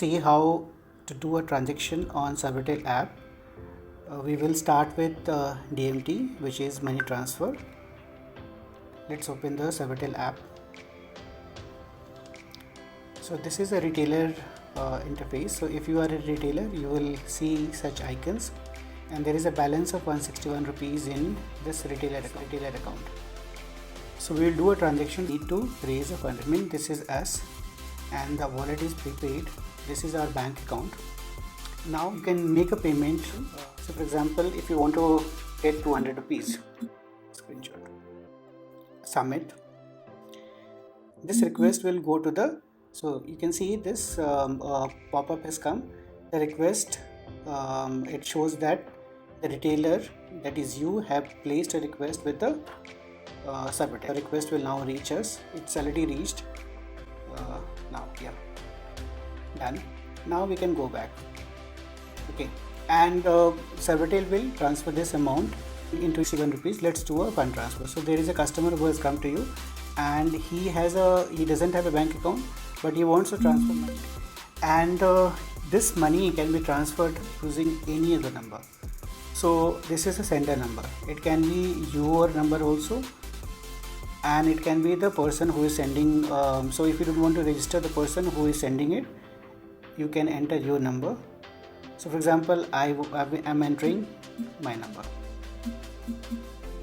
see how to do a transaction on Servatel app. We will start with DMT, which is money transfer. Let's open the Servatel app. So this is a retailer interface. So if you are a retailer, you will see such icons, and there is a balance of 161 rupees in this retailer account. So we will do a transaction. Need to raise a fund. I mean, this is us, and the wallet is prepaid. This is our bank account. Now you can make a payment. So for example, if you want to get 200 rupees, screenshot, submit. This request will go to the, so you can see this pop-up has come. The request, it shows that the retailer, that is you, have placed a request with the Servatel. The request will now reach us. It's already reached. Now, yeah, done. Now we can go back. Okay, and Servatel will transfer this amount into 7 rupees. Let's do a fund transfer. So there is a customer who has come to you, and he doesn't have a bank account, but he wants to transfer money, and this money can be transferred using any other number. So this is a sender number. It can be your number also, and it can be the person who is sending. So if you don't want to register the person who is sending it, you can enter your number. So for example, I am entering my number.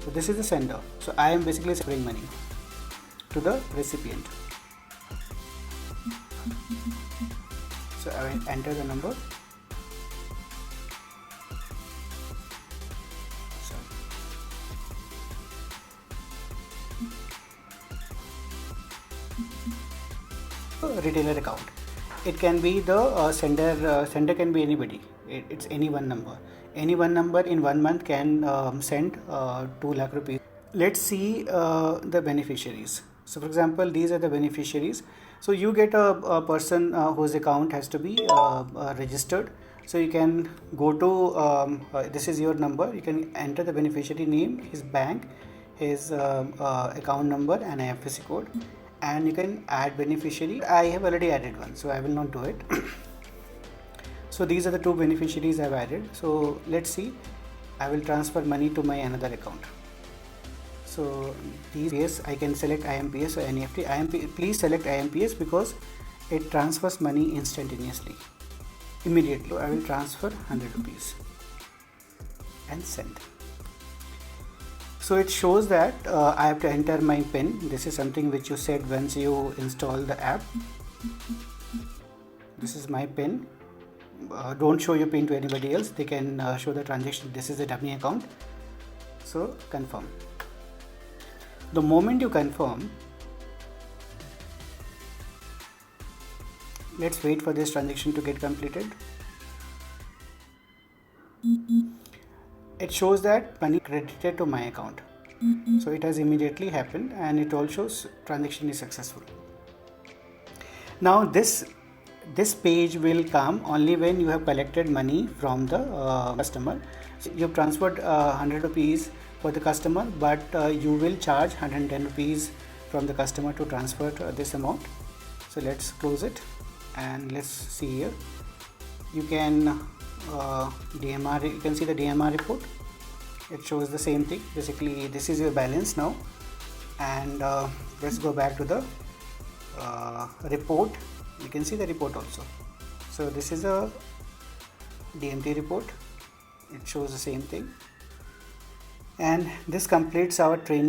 So this is the sender. So I am basically sending money to the recipient. So I will enter the number. Retailer account. It can be the sender can be anybody. It's any one number. Any one number in 1 month can send 2 lakh rupees. Let's see the beneficiaries. So for example, these are the beneficiaries. So you get a person whose account has to be registered. So you can go to this is your number. You can enter the beneficiary name, his bank, his account number, and IFSC code, and you can add beneficiary. I have already added one, so I will not do it. So these are the 2 beneficiaries I have added. So let's see. I will transfer money to my another account. So these, I can select IMPS or NEFT. Please select IMPS because it transfers money instantaneously, immediately. So I will transfer 100 rupees and send. So it shows that I have to enter my PIN. This is something which you said once you install the app. This is my PIN. Don't show your PIN to anybody else. They can show the transaction. This is a dummy account. So confirm. The moment you confirm, let's wait for this transaction to get completed. It shows that money credited to my account. So it has immediately happened, and it also shows transaction is successful. Now this page will come only when you have collected money from the customer. So you have transferred 100 rupees for the customer, but you will charge 110 rupees from the customer to transfer this amount. So let's close it, and let's see here. You can DMR, you can see the DMR report. It shows the same thing. Basically, this is your balance now, and let's go back to the report. You can see the report also. So this is a DMT report. It shows the same thing, and this completes our training.